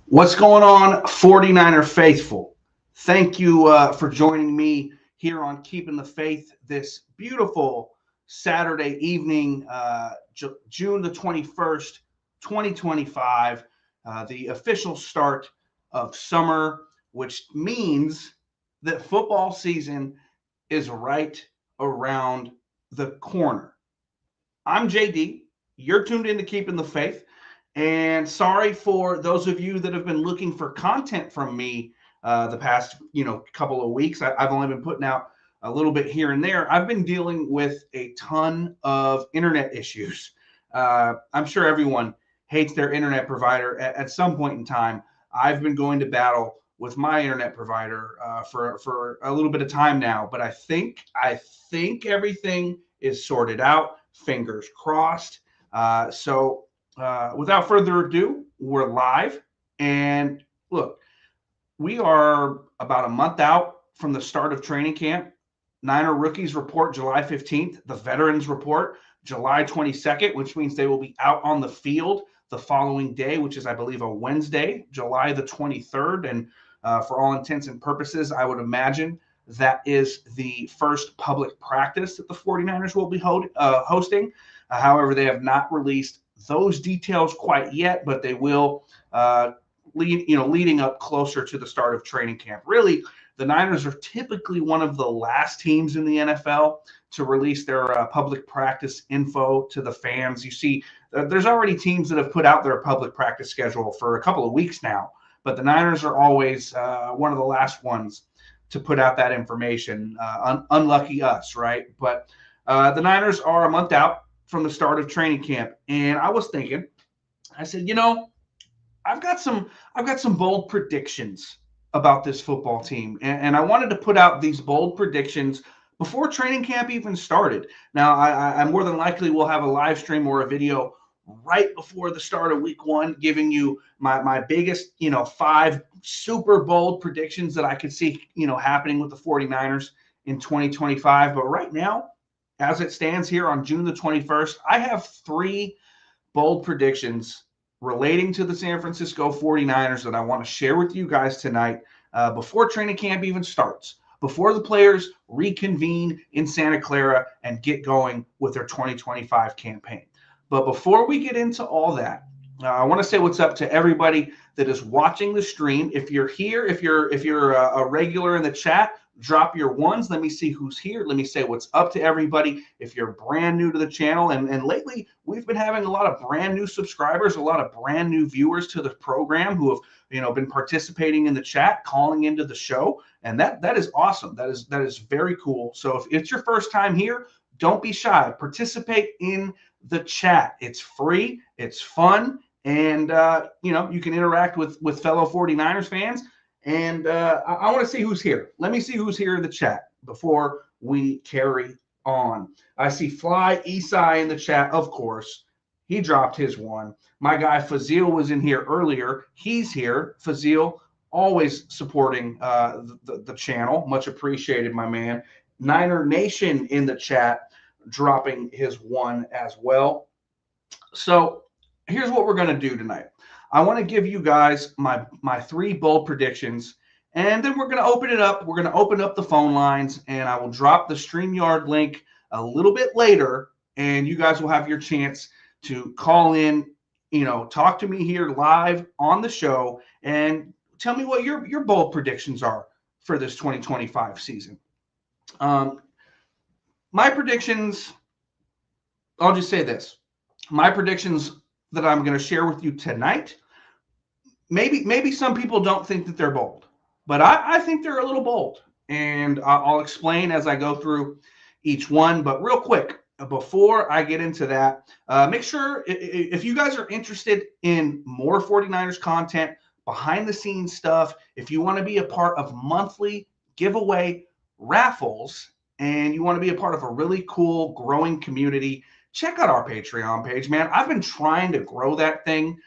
What's going on, 49er faithful? Thank you for joining me here on Keeping the Faith this beautiful Saturday evening, June the 21st, 2025, the official start of summer, which means that football season is right around the corner. I'm JD. You're tuned in to Keeping the Faith. And sorry for those of you that have been looking for content from me the past, couple of weeks. I've only been putting out a little bit here and there. I've been dealing with a ton of internet issues. I'm sure everyone hates their internet provider at some point in time. I've been going to battle with my internet provider for a little bit of time now, but I think everything is sorted out. Fingers crossed. Without further ado, we're live. And look, we are about a month out from the start of training camp. Niner rookies report July 15th. The veterans report July 22nd, which means they will be out on the field the following day, which is, I believe, a Wednesday, July the 23rd. And for all intents and purposes, I would imagine that is the first public practice that the 49ers will be hosting. However, they have not released those details quite yet, but they will leading up closer to the start of training camp. Really, the Niners are typically one of the last teams in the NFL to release their public practice info to the fans. You see, there's already teams that have put out their public practice schedule for a couple of weeks now, but the Niners are always one of the last ones to put out that information. Unlucky us, right? But the Niners are a month out from the start of training camp, and I was thinking, I said, I've got some bold predictions about this football team, and I wanted to put out these bold predictions before training camp even started. Now, I more than likely will have a live stream or a video right before the start of week one, giving you my biggest, 5 super bold predictions that I could see, happening with the 49ers in 2025. But right now, as it stands here on June the 21st, I have 3 bold predictions relating to the San Francisco 49ers that I want to share with you guys tonight before training camp even starts, before the players reconvene in Santa Clara and get going with their 2025 campaign. But before we get into all that, I want to say what's up to everybody that is watching the stream. If you're here, if you're a regular in the chat, drop your ones. Let me see who's here. Let me say what's up to everybody. If you're brand new to the channel, and lately we've been having a lot of brand new subscribers, a lot of brand new viewers to the program who have been participating in the chat, calling into the show, and that is awesome. That is very cool. So if it's your first time here, don't be shy. Participate in the chat. It's free. It's fun. And, you can interact with fellow 49ers fans. And I want to see who's here. Let me see who's here in the chat before we carry on. I see Fly Esai in the chat, of course. He dropped his one. My guy Fazil was in here earlier. He's here. Fazil, always supporting the channel. Much appreciated, my man. Niner Nation in the chat, dropping his one as well. So here's what we're going to do tonight. I want to give you guys my 3 bold predictions, and then we're going to open it up. We're going to open up the phone lines, and I will drop the StreamYard link a little bit later, and you guys will have your chance to call in, talk to me here live on the show, and tell me what your bold predictions are for this 2025 season. My predictions, I'll just say this. My predictions that I'm going to share with you tonight, maybe some people don't think that they're bold, but I think they're a little bold, and I'll explain as I go through each one. But real quick, before I get into that, make sure if you guys are interested in more 49ers content, behind the scenes stuff, if you want to be a part of monthly giveaway raffles and you want to be a part of a really cool growing community, check out our Patreon page, man. I've been trying to grow that thing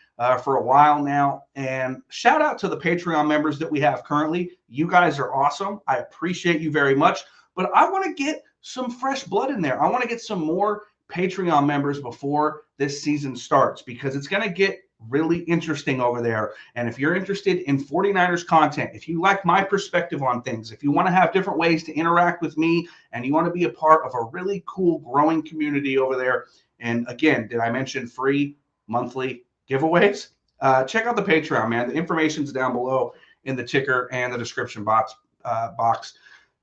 for a while now. And shout out to the Patreon members that we have currently. You guys are awesome. I appreciate you very much. But I want to get some fresh blood in there. I want to get some more Patreon members before this season starts, because it's going to get really interesting over there. And if you're interested in 49ers content, if you like my perspective on things, if you want to have different ways to interact with me, and you want to be a part of a really cool growing community over there, and again, did I mention free monthly giveaways? Check out the Patreon, man. The information's down below in the ticker and the description box.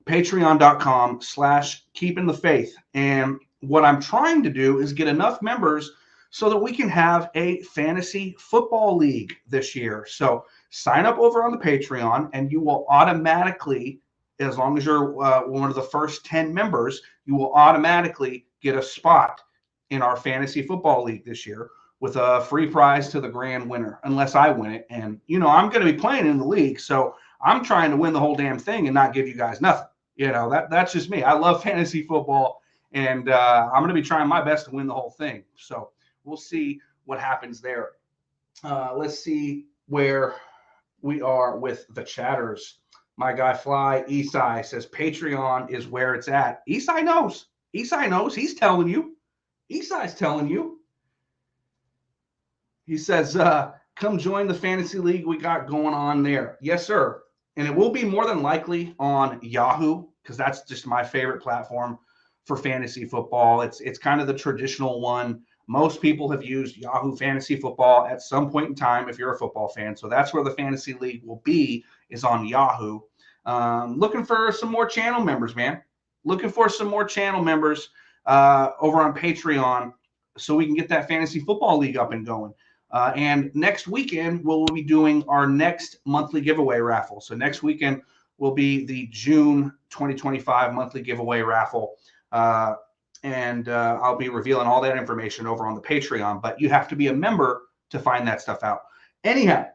Patreon.com/keepingthefaith. And what I'm trying to do is get enough members so that we can have a fantasy football league this year. So sign up over on the Patreon, and you will automatically, as long as you're one of the first 10 members, you will automatically get a spot in our fantasy football league this year with a free prize to the grand winner, unless I win it. And, I'm going to be playing in the league, so I'm trying to win the whole damn thing and not give you guys nothing. That's just me. I love fantasy football, and I'm going to be trying my best to win the whole thing. So we'll see what happens there. Let's see where we are with the chatters. My guy Fly Esai says Patreon is where it's at. Esai knows. Esai knows. He's telling you. Esai's telling you. He says, come join the fantasy league we got going on there. Yes, sir. And it will be more than likely on Yahoo, because that's just my favorite platform for fantasy football. It's kind of the traditional one. Most people have used Yahoo Fantasy Football at some point in time if you're a football fan. So that's where the fantasy league will be, is on Yahoo. Looking for some more channel members, man. Looking for some more channel members over on Patreon so we can get that fantasy football league up and going. And next weekend, we'll be doing our next monthly giveaway raffle. So next weekend will be the June 2025 monthly giveaway raffle. And I'll be revealing all that information over on the Patreon. But you have to be a member to find that stuff out. Anyhow,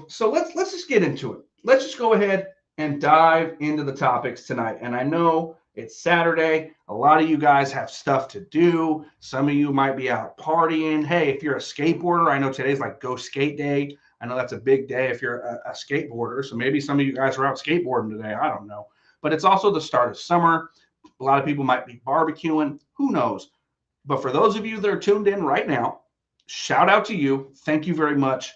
so let's just get into it. Let's just go ahead and dive into the topics tonight. And I know it's Saturday. A lot of you guys have stuff to do. Some of you might be out partying. Hey, if you're a skateboarder, I know today's like Go Skate Day. I know that's a big day if you're a skateboarder. So maybe some of you guys are out skateboarding today. I don't know. But it's also the start of summer. A lot of people might be barbecuing. Who knows? But for those of you that are tuned in right now, shout out to you. Thank you very much.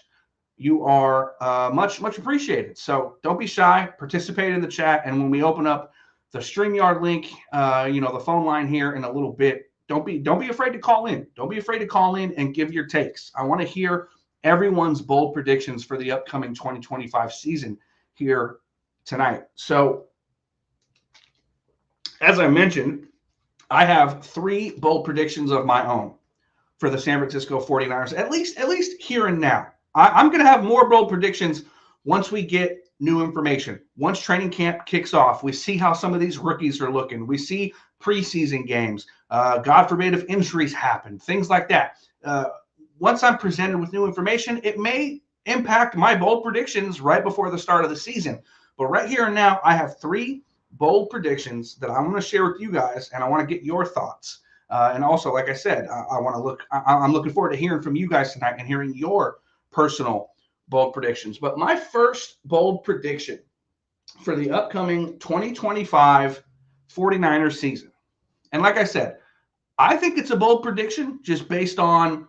You are much appreciated. So don't be shy. Participate in the chat. And when we open up the StreamYard link, the phone line here in a little bit, don't be afraid to call in. Don't be afraid to call in and give your takes. I want to hear everyone's bold predictions for the upcoming 2025 season here tonight. So as I mentioned, I have 3 bold predictions of my own for the San Francisco 49ers, at least here and now. I'm going to have more bold predictions once we get new information. Once training camp kicks off, we see how some of these rookies are looking. We see preseason games. God forbid if injuries happen, things like that. Once I'm presented with new information, it may impact my bold predictions right before the start of the season. But right here and now, I have 3 bold predictions that I'm going to share with you guys, and I want to get your thoughts. And also, like I said, I'm looking forward to hearing from you guys tonight and hearing your personal bold predictions. But my first bold prediction for the upcoming 2025 49ers season, and like I said, I think it's a bold prediction just based on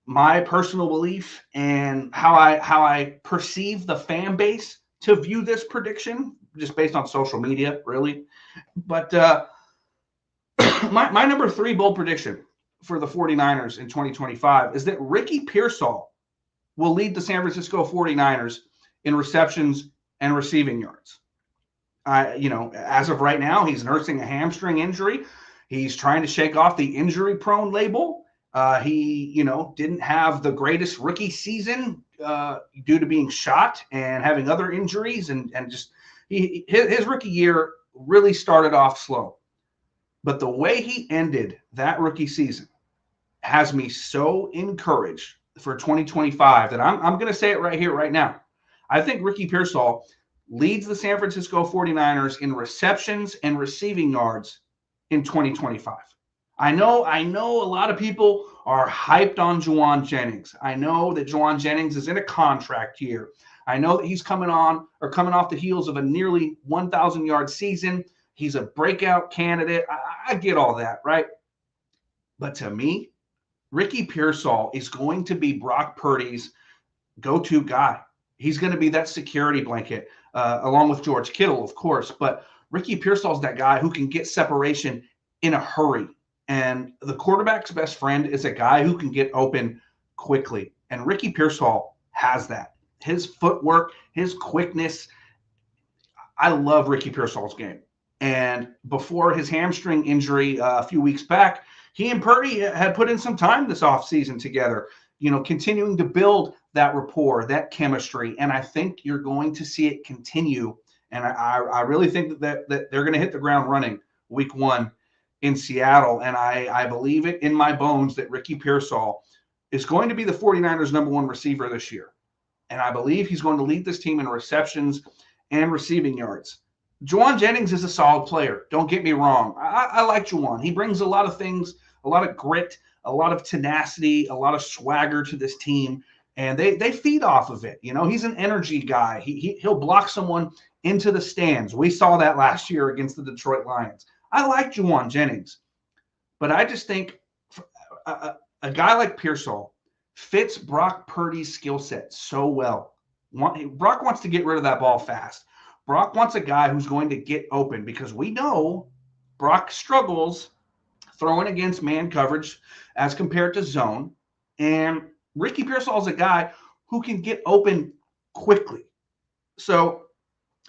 my personal belief and how I perceive the fan base to view this prediction, just based on social media, really. But my number 3 bold prediction for the 49ers in 2025 is that Ricky Pearsall will lead the San Francisco 49ers in receptions and receiving yards. As of right now, he's nursing a hamstring injury. He's trying to shake off the injury-prone label. He didn't have the greatest rookie season due to being shot and having other injuries, and just his rookie year really started off slow. But the way he ended that rookie season has me so encouraged for 2025 that I'm going to say it right here, right now. I think Ricky Pearsall leads the San Francisco 49ers in receptions and receiving yards in 2025. I know a lot of people are hyped on Jauan Jennings. I know that Jauan Jennings is in a contract year. I know that he's coming off the heels of a nearly 1,000-yard season. He's a breakout candidate. I get all that, right? But to me, Ricky Pearsall is going to be Brock Purdy's go-to guy. He's going to be that security blanket, along with George Kittle, of course. But Ricky Pearsall's that guy who can get separation in a hurry. And the quarterback's best friend is a guy who can get open quickly. And Ricky Pearsall has that. His footwork, his quickness. I love Ricky Pearsall's game. And before his hamstring injury a few weeks back, he and Purdy had put in some time this offseason together, continuing to build that rapport, that chemistry. And I think you're going to see it continue. And I really think that they're going to hit the ground running week 1 in Seattle. And I believe it in my bones that Ricky Pearsall is going to be the 49ers' number 1 receiver this year. And I believe he's going to lead this team in receptions and receiving yards. Jauan Jennings is a solid player. Don't get me wrong. I like Jauan. He brings a lot of things, a lot of grit, a lot of tenacity, a lot of swagger to this team. And they feed off of it. He's an energy guy. He'll block someone into the stands. We saw that last year against the Detroit Lions. I like Jauan Jennings. But I just think a guy like Pearsall fits Brock Purdy's skill set so well. Brock wants to get rid of that ball fast. Brock wants a guy who's going to get open because we know Brock struggles throwing against man coverage as compared to zone. And Ricky Pearsall is a guy who can get open quickly. So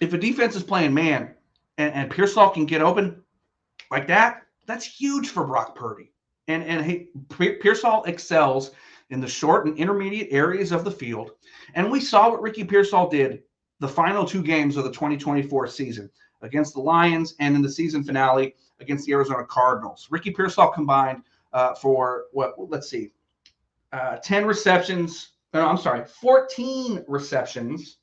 if a defense is playing man and Pearsall can get open like that, that's huge for Brock Purdy. And Pearsall excels in the short and intermediate areas of the field. And we saw what Ricky Pearsall did the final 2 games of the 2024 season against the Lions and in the season finale against the Arizona Cardinals. Ricky Pearsall combined for 10 receptions. No, I'm sorry, 14 receptions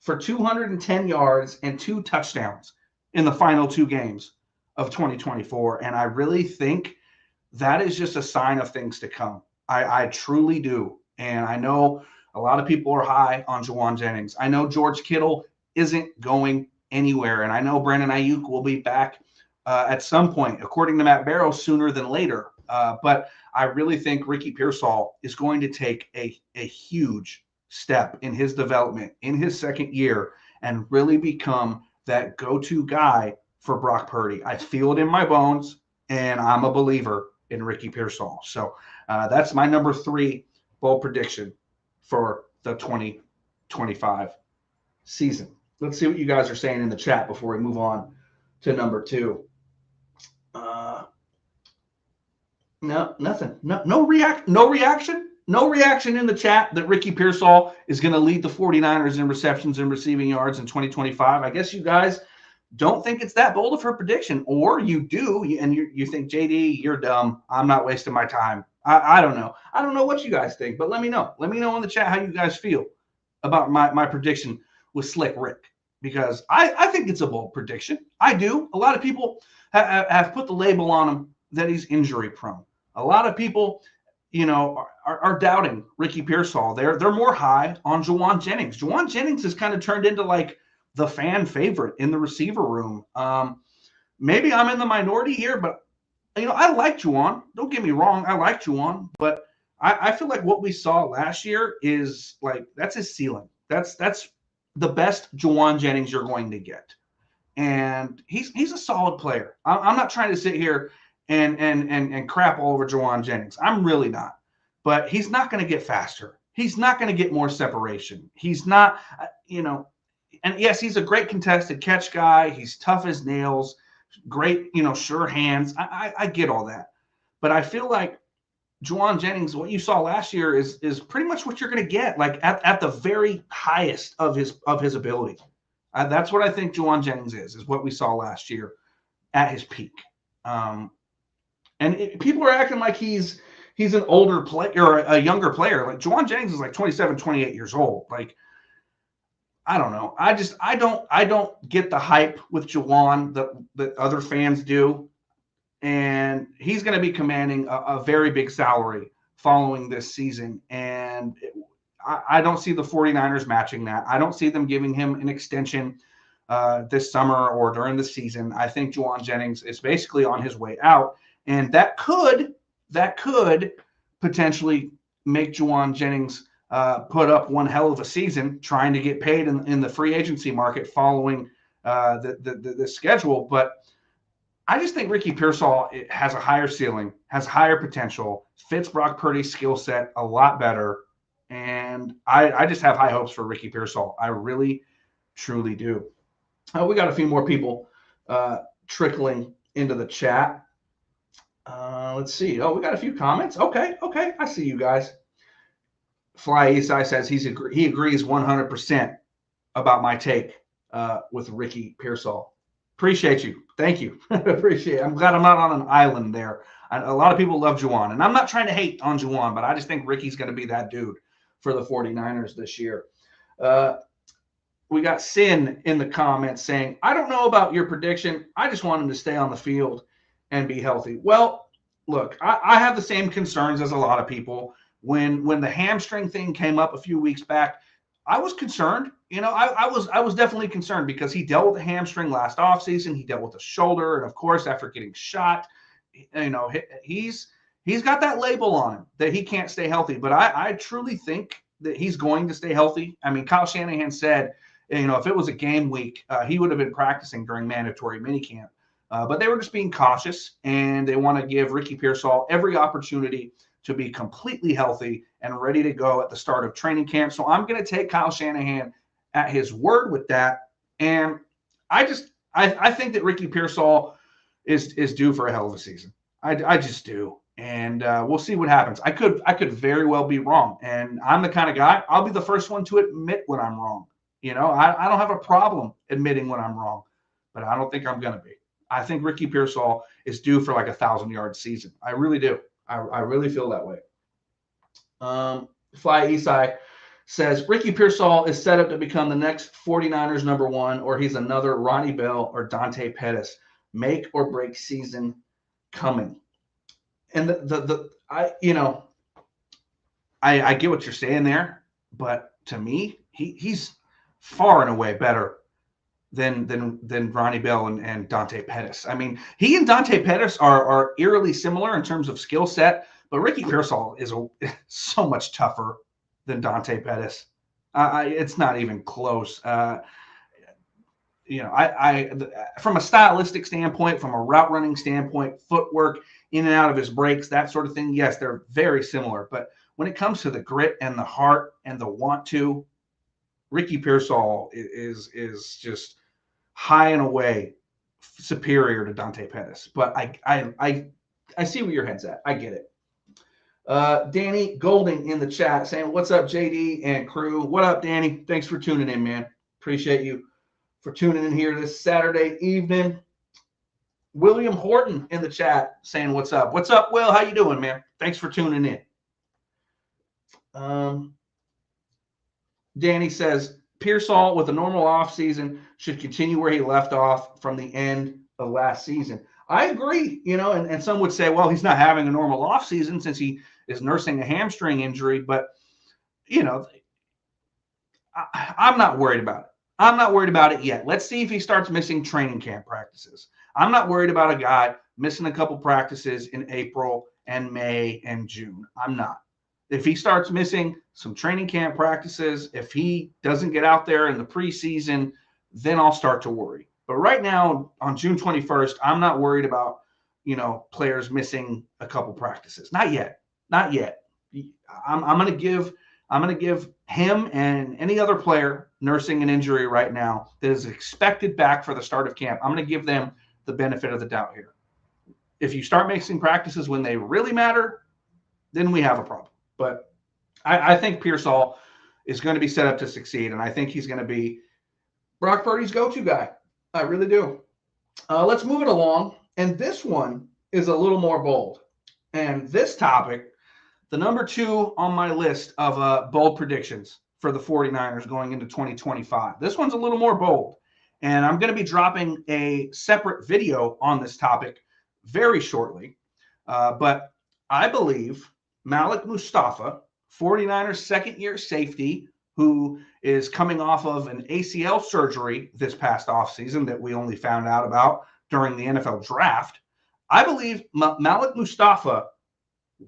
for 210 yards and 2 touchdowns in the final 2 games of 2024. And I really think that is just a sign of things to come. I truly do. And I know a lot of people are high on Jauan Jennings. I know George Kittle isn't going anywhere. And I know Brandon Ayuk will be back at some point, according to Matt Barrow, sooner than later. But I really think Ricky Pearsall is going to take a huge step in his development in his second year and really become that go-to guy for Brock Purdy. I feel it in my bones, and I'm a believer in Ricky Pearsall. So that's my number 3 bold prediction for the 2025 season. Let's see what you guys are saying in the chat before we move on to number 2. No, nothing. No reaction. No reaction in the chat that Ricky Pearsall is going to lead the 49ers in receptions and receiving yards in 2025. I guess you guys don't think it's that bold of a prediction, or you do, and you think, JD, you're dumb. I'm not wasting my time. I don't know. I don't know what you guys think, but let me know. Let me know in the chat how you guys feel about my prediction with Slick Rick, because I think it's a bold prediction. I do. A lot of people have put the label on him that he's injury prone. A lot of people, are doubting Ricky Pearsall. They're more high on Jauan Jennings. Jauan Jennings has kind of turned into like the fan favorite in the receiver room. Maybe I'm in the minority here, but I like Jauan. Don't get me wrong. I like Jauan, but I feel like what we saw last year is like, that's his ceiling. That's the best Jauan Jennings you're going to get. And he's a solid player. I'm not trying to sit here and crap all over Jauan Jennings. I'm really not. But he's not going to get faster. He's not going to get more separation. He's not, and yes, he's a great contested catch guy. He's tough as nails, great, sure hands. I get all that. But I feel like Jauan Jennings, what you saw last year is pretty much what you're going to get, like at the very highest of his ability. That's what I think Jauan Jennings is what we saw last year at his peak. People are acting like he's an older player or a younger player. Like Jauan Jennings is like 27, 28 years old. Like, I don't know. I don't get the hype with Jauan that other fans do. And he's going to be commanding a very big salary following this season. And I don't see the 49ers matching that. I don't see them giving him an extension this summer or during the season. I think Jauan Jennings is basically on his way out. And that could potentially make Jauan Jennings put up one hell of a season trying to get paid in the free agency market following the schedule. But I just think Ricky Pearsall has a higher ceiling, has higher potential, fits Brock Purdy's skill set a lot better. And I just have high hopes for Ricky Pearsall. I really, truly do. We got a few more people trickling into the chat. Let's see. Oh, we got a few comments. Okay. I see you guys. Fly Eastside says he agrees 100% about my take with Ricky Pearsall. Appreciate you. Thank you. Appreciate it. I'm glad I'm not on an island there. A lot of people love Jauan, and I'm not trying to hate on Jauan, but I just think Ricky's going to be that dude for the 49ers this year. We got Sin in the comments saying, I don't know about your prediction. I just want him to stay on the field and be healthy. Well, look, I have the same concerns as a lot of people. When the hamstring thing came up a few weeks back, I was concerned. I was definitely concerned because he dealt with a hamstring last offseason. He dealt with a shoulder. And of course, after getting shot, he's got that label on him that he can't stay healthy. But I truly think that he's going to stay healthy. I mean, Kyle Shanahan said, if it was a game week, he would have been practicing during mandatory minicamp. But they were just being cautious, and they want to give Ricky Pearsall every opportunity to be completely healthy and ready to go at the start of training camp. So I'm going to take Kyle Shanahan at his word with that. And I think that Ricky Pearsall is due for a hell of a season. I just do. And we'll see what happens. I could very well be wrong. And I'm the kind of guy, I'll be the first one to admit when I'm wrong. I don't have a problem admitting when I'm wrong, but I don't think I'm going to be. I think Ricky Pearsall is due for like 1,000-yard season. I really do. I really feel that way. Fly Esai says Ricky Pearsall is set up to become the next 49ers #1, or he's another Ronnie Bell or Dante Pettis. Make or break season coming. And I get what you're saying there, but to me, he's far and away better than Ronnie Bell and Dante Pettis. I mean, he and Dante Pettis are eerily similar in terms of skill set, but Ricky Pearsall is so much tougher than Dante Pettis. It's not even close. From a stylistic standpoint, from a route running standpoint, footwork, in and out of his breaks, that sort of thing, yes, they're very similar. But when it comes to the grit and the heart and the want to, Ricky Pearsall is just high and away superior to Dante Pettis. But I see where your head's at. I get it. Danny Golding in the chat saying, what's up, JD and crew? What up, Danny? Thanks for tuning in, man. Appreciate you for tuning in here this Saturday evening. William Horton in the chat saying, what's up? What's up, Will? How you doing, man? Thanks for tuning in. Danny says, Pearsall with a normal offseason should continue where he left off from the end of last season. I agree, and some would say, well, he's not having a normal offseason since he is nursing a hamstring injury. But, I'm not worried about it. I'm not worried about it yet. Let's see if he starts missing training camp practices. I'm not worried about a guy missing a couple practices in April and May and June. I'm not. If he starts missing some training camp practices, if he doesn't get out there in the preseason, then I'll start to worry. But right now, on June 21st, I'm not worried about, players missing a couple practices. Not yet. Not yet. I'm going to give him and any other player nursing an injury right now that is expected back for the start of camp, I'm going to give them the benefit of the doubt here. If you start missing practices when they really matter, then we have a problem. But I think Pearsall is going to be set up to succeed, and I think he's going to be Brock Purdy's go-to guy. I really do. Let's move it along, and this one is a little more bold. And this topic, the number 2 on my list of bold predictions for the 49ers going into 2025. This one's a little more bold, and I'm going to be dropping a separate video on this topic very shortly. But I believe Malik Mustafa, 49ers second-year safety, who is coming off of an ACL surgery this past offseason that we only found out about during the NFL draft. I believe Malik Mustafa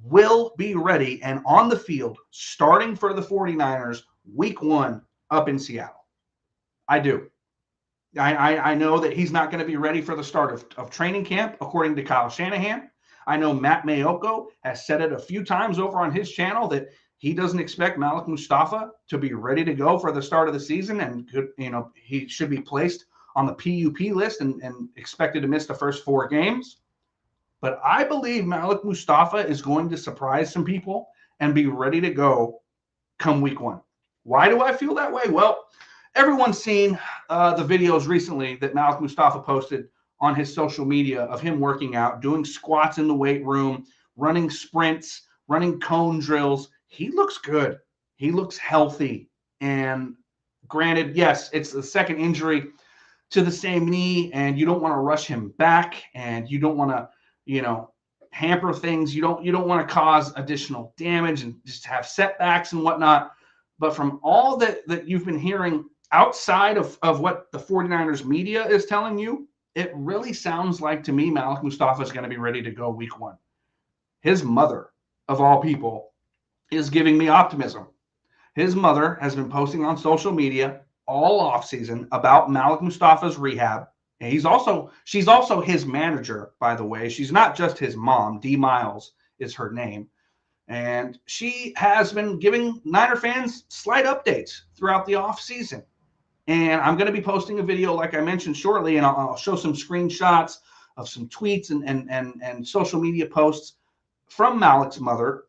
will be ready and on the field starting for the 49ers week 1 up in Seattle. I do. I know that he's not going to be ready for the start of training camp, according to Kyle Shanahan. I know Matt Mayoko has said it a few times over on his channel that he doesn't expect Malik Mustafa to be ready to go for the start of the season, and he should be placed on the PUP list and expected to miss the first 4 games. But I believe Malik Mustafa is going to surprise some people and be ready to go come week 1. Why do I feel that way? Well, everyone's seen the videos recently that Malik Mustafa posted on his social media of him working out, doing squats in the weight room, running sprints, running cone drills. He looks good. He looks healthy. And granted, yes, it's the second injury to the same knee, and you don't want to rush him back, and you don't want to, hamper things. You don't want to cause additional damage and just have setbacks and whatnot. But from all that you've been hearing outside of what the 49ers media is telling you, it really sounds like to me Malik Mustafa is going to be ready to go week 1. His mother, of all people, is giving me optimism. His mother has been posting on social media all offseason about Malik Mustafa's rehab. And she's also his manager, by the way. She's not just his mom. D Miles is her name. And she has been giving Niner fans slight updates throughout the offseason. And I'm going to be posting a video, like I mentioned, shortly, and I'll show some screenshots of some tweets and social media posts from Malik's mother,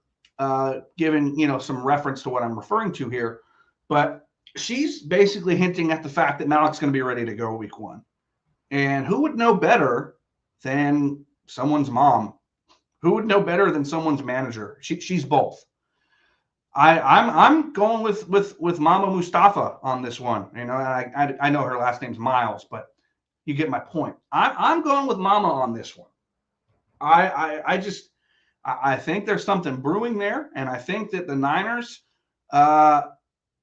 giving some reference to what I'm referring to here. But she's basically hinting at the fact that Malik's going to be ready to go week 1. And who would know better than someone's mom? Who would know better than someone's manager? She's both. I'm going with Mama Mustafa on this one. I know her last name's Miles, but you get my point. I'm going with Mama on this one. I think there's something brewing there, and I think that the Niners are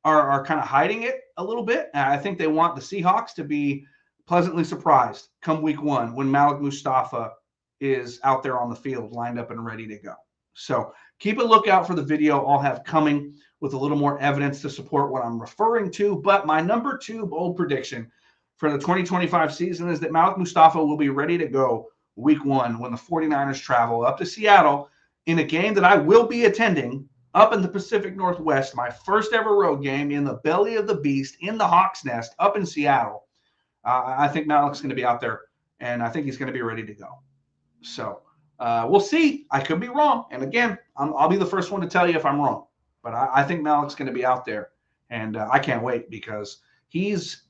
kind of hiding it a little bit. And I think they want the Seahawks to be pleasantly surprised come week 1 when Malik Mustafa is out there on the field, lined up and ready to go. So keep a lookout for the video I'll have coming with a little more evidence to support what I'm referring to. But my number 2 bold prediction for the 2025 season is that Malik Mustafa will be ready to go week 1 when the 49ers travel up to Seattle in a game that I will be attending up in the Pacific Northwest, my first ever road game in the belly of the beast, in the Hawk's Nest up in Seattle. I think Malik's going to be out there, and I think he's going to be ready to go. So we'll see. I could be wrong. And again, I'll be the first one to tell you if I'm wrong. But I think Malik's going to be out there, and I can't wait because he's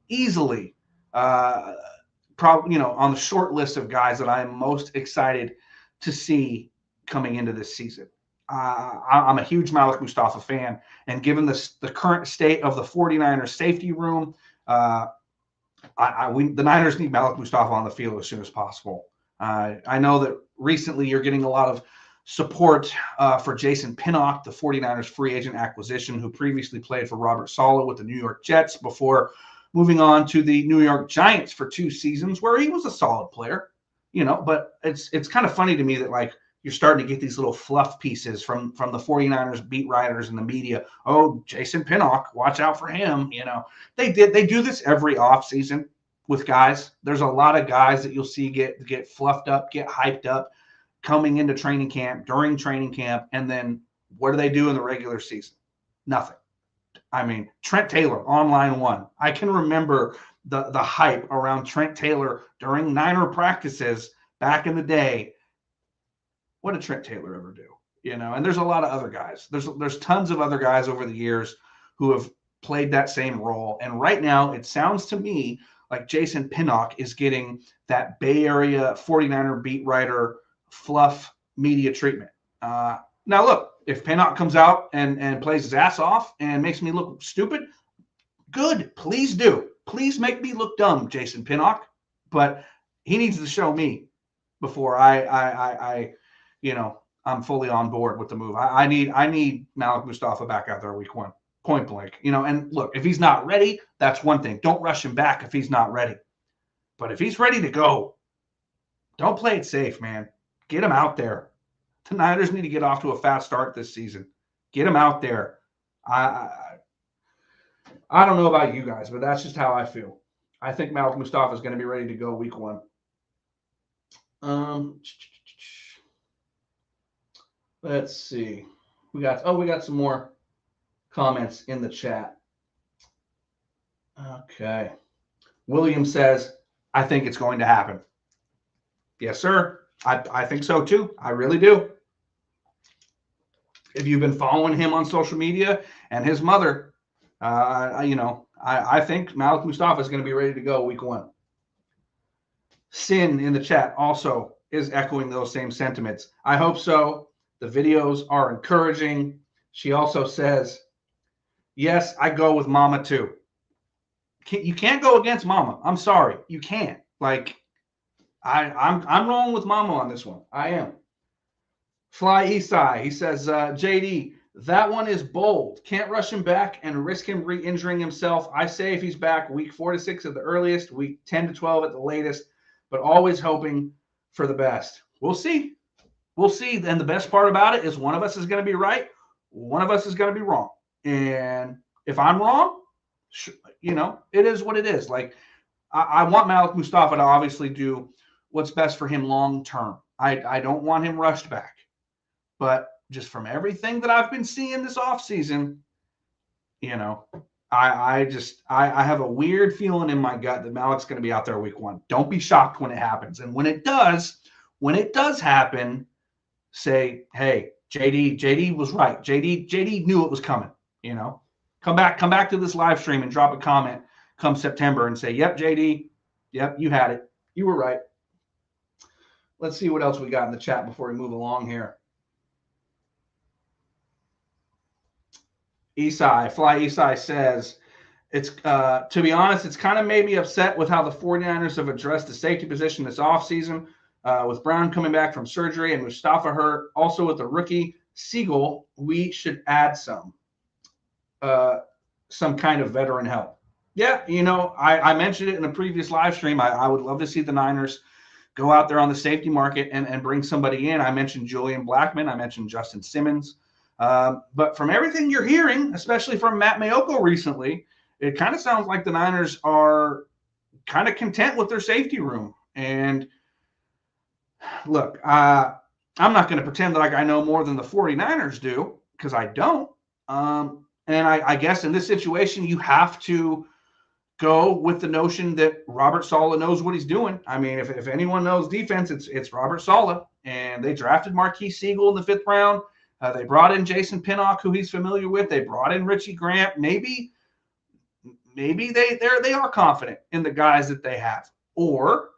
easily probably on the short list of guys that I'm most excited to see coming into this season. I'm a huge Malik Mustafa fan, and given the current state of the 49ers safety room, the Niners need Malik Mustafa on the field as soon as possible. I know that recently you're getting a lot of support for Jason Pinnock, the 49ers free agent acquisition, who previously played for Robert Saleh with the New York Jets before moving on to the New York Giants for 2 seasons, where he was a solid player. But it's kind of funny to me that you're starting to get these little fluff pieces from the 49ers beat writers and the media. Oh, Jason Pinnock, watch out for him. They do this every offseason with guys. There's a lot of guys that you'll see get fluffed up, get hyped up coming into training camp, during training camp, and then what do they do in the regular season? Nothing. I mean, Trent Taylor on line 1. I can remember the hype around Trent Taylor during Niner practices back in the day. What did Trent Taylor ever do? And there's a lot of other guys. There's tons of other guys over the years who have played that same role. And right now, it sounds to me like Jason Pinnock is getting that Bay Area 49er beat writer fluff media treatment. Now, look, if Pinnock comes out and plays his ass off and makes me look stupid, good. Please do. Please make me look dumb, Jason Pinnock. But he needs to show me before I'm fully on board with the move. I need Malik Mustafa back out there week 1, point blank. And look, if he's not ready, that's one thing. Don't rush him back if he's not ready. But if he's ready to go, don't play it safe, man. Get him out there. The Niners need to get off to a fast start this season. Get him out there. I don't know about you guys, but that's just how I feel. I think Malik Mustafa is going to be ready to go week 1. Let's see. We got some more comments in the chat. Okay. William says, I think it's going to happen. Yes, sir. I think so too. I really do. If you've been following him on social media and his mother, I think Malik Mustafa is going to be ready to go week 1. Sin in the chat also is echoing those same sentiments. I hope so. The videos are encouraging. She also says, yes, I go with Mama too. You can't go against Mama. I'm sorry. You can't. Like, I'm rolling with Mama on this one. I am. Fly Esai, he says, JD, that one is bold. Can't rush him back and risk him re-injuring himself. I say if he's back, week 4 to 6 at the earliest, week 10 to 12 at the latest, but always hoping for the best. We'll see. We'll see. And the best part about it is one of us is going to be right. One of us is going to be wrong. And if I'm wrong, it is what it is. Like, I want Malik Mustafa to obviously do what's best for him long term. I don't want him rushed back. But just from everything that I've been seeing this offseason, I have a weird feeling in my gut that Malik's going to be out there week 1. Don't be shocked when it happens. And when it does happen, say, hey, JD was right. JD knew it was coming. Come back to this live stream and drop a comment come September and say, yep, JD, yep, you had it. You were right. Let's see what else we got in the chat before we move along here. Fly Esai says, it's to be honest, it's kind of made me upset with how the 49ers have addressed the safety position this offseason, with Brown coming back from surgery and Mustafa hurt. Also with the rookie Siegel, we should add some kind of veteran help. Yeah, I mentioned it in a previous live stream. I would love to see the Niners go out there on the safety market and bring somebody in. I mentioned Julian Blackmon. I mentioned Justin Simmons. But from everything you're hearing, especially from Matt Maiocco recently, it kind of sounds like the Niners are kind of content with their safety room. And look, I'm not going to pretend like I know more than the 49ers do, because I don't. And I guess in this situation, you have to go with the notion that Robert Saleh knows what he's doing. I mean, if anyone knows defense, it's Robert Saleh. And they drafted Marquise Siegel in the 5th round. They brought in Jason Pinnock, who he's familiar with. They brought in Richie Grant. Maybe they are confident in the guys that they have. Or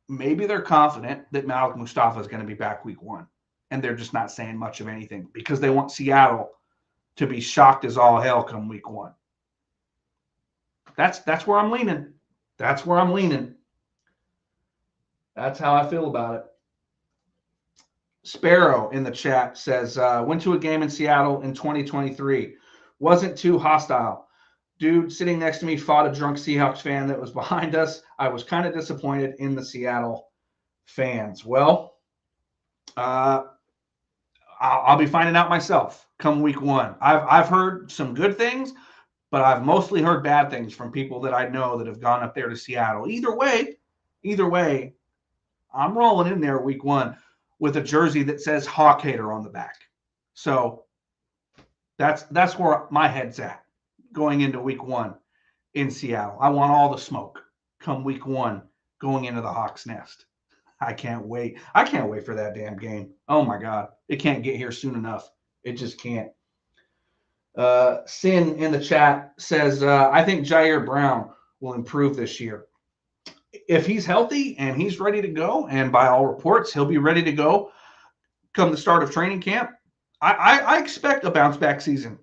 maybe they're confident that Malik Mustafa is going to be back week 1. And they're just not saying much of anything because they want Seattle to be shocked as all hell come week 1. That's where I'm leaning. That's how I feel about it. Sparrow in the chat says, went to a game in Seattle in 2023. Wasn't too hostile. Dude sitting next to me fought a drunk Seahawks fan that was behind us. I was kind of disappointed in the Seattle fans. Well, I'll be finding out myself come week 1. I've heard some good things, but I've mostly heard bad things from people that I know that have gone up there to Seattle. Either way, I'm rolling in there week 1 with a jersey that says Hawk Hater on the back. So that's where my head's at going into week 1 in Seattle. I want all the smoke come week 1 going into the Hawks nest. I can't wait. I can't wait for that damn game. Oh my God. It can't get here soon enough. It just can't. Sin in the chat says, I think Jair Brown will improve this year. If he's healthy and he's ready to go, and by all reports, he'll be ready to go come the start of training camp, I expect a bounce back season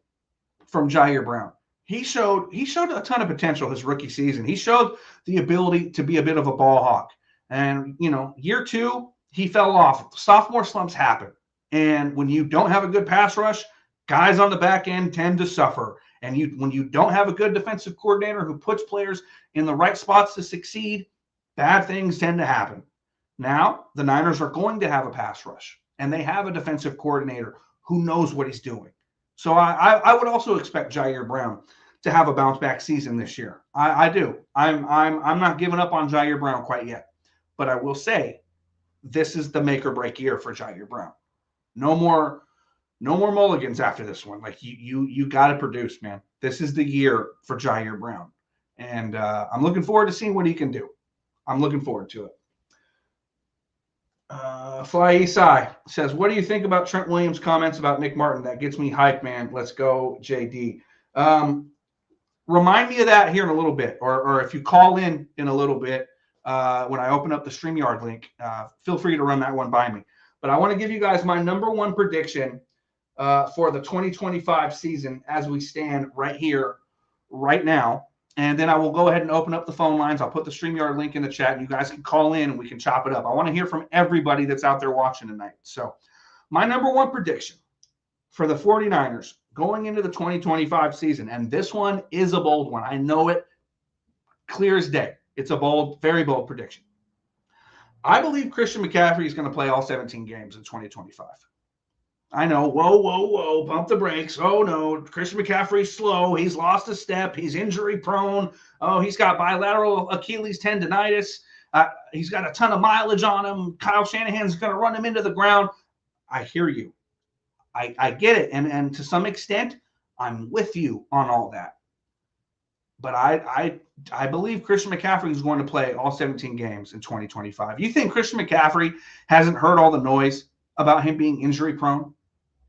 from Jair Brown. He showed a ton of potential his rookie season. He showed the ability to be a bit of a ball hawk. And, year 2, he fell off. Sophomore slumps happen. And when you don't have a good pass rush, guys on the back end tend to suffer. And when you don't have a good defensive coordinator who puts players in the right spots to succeed, bad things tend to happen. Now, the Niners are going to have a pass rush, and they have a defensive coordinator who knows what he's doing. So I would also expect Jair Brown to have a bounce back season this year. I do. I'm not giving up on Jair Brown quite yet, but I will say this is the make or break year for Jair Brown. No more mulligans after this one. Like you got to produce, man. This is the year for Jair Brown, and I'm looking forward to seeing what he can do. I'm looking forward to it. Fly Esai says, what do you think about Trent Williams' comments about Nick Martin? That gets me hyped, man. Let's go, JD. Remind me of that here in a little bit, or if you call in a little bit when I open up the StreamYard link, feel free to run that one by me. But I want to give you guys my number one prediction for the 2025 season as we stand right here, right now. And then I will go ahead and open up the phone lines. I'll put the StreamYard link in the chat. And you guys can call in and we can chop it up. I want to hear from everybody that's out there watching tonight. So my number one prediction for the 49ers going into the 2025 season, and this one is a bold one. I know it clear as day. It's a bold, very bold prediction. I believe Christian McCaffrey is going to play all 17 games in 2025. I know, whoa, pump the brakes. Oh, no, Christian McCaffrey's slow. He's lost a step. He's injury prone. Oh, he's got bilateral Achilles tendonitis. He's got a ton of mileage on him. Kyle Shanahan's going to run him into the ground. I hear you. I get it. And to some extent, I'm with you on all that. But I believe Christian McCaffrey is going to play all 17 games in 2025. You think Christian McCaffrey hasn't heard all the noise about him being injury prone?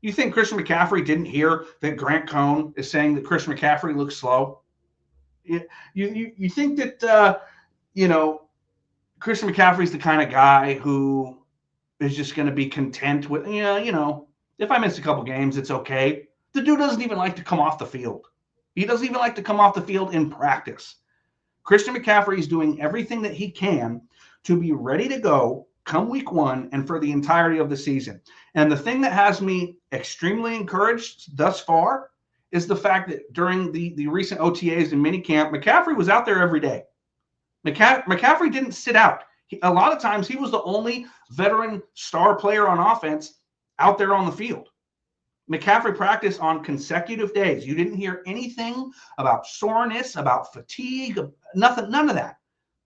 You think Christian McCaffrey didn't hear that Grant Cohn is saying that Christian McCaffrey looks slow? You think that, Christian McCaffrey's the kind of guy who is just going to be content with, if I miss a couple games, it's okay. The dude doesn't even like to come off the field. He doesn't even like to come off the field in practice. Christian McCaffrey is doing everything that he can to be ready to go come week one and for the entirety of the season. And the thing that has me extremely encouraged thus far is the fact that during the recent OTAs and minicamp, McCaffrey was out there every day. McCaffrey didn't sit out. A lot of times he was the only veteran star player on offense out there on the field. McCaffrey practiced on consecutive days. You didn't hear anything about soreness, about fatigue, nothing, none of that.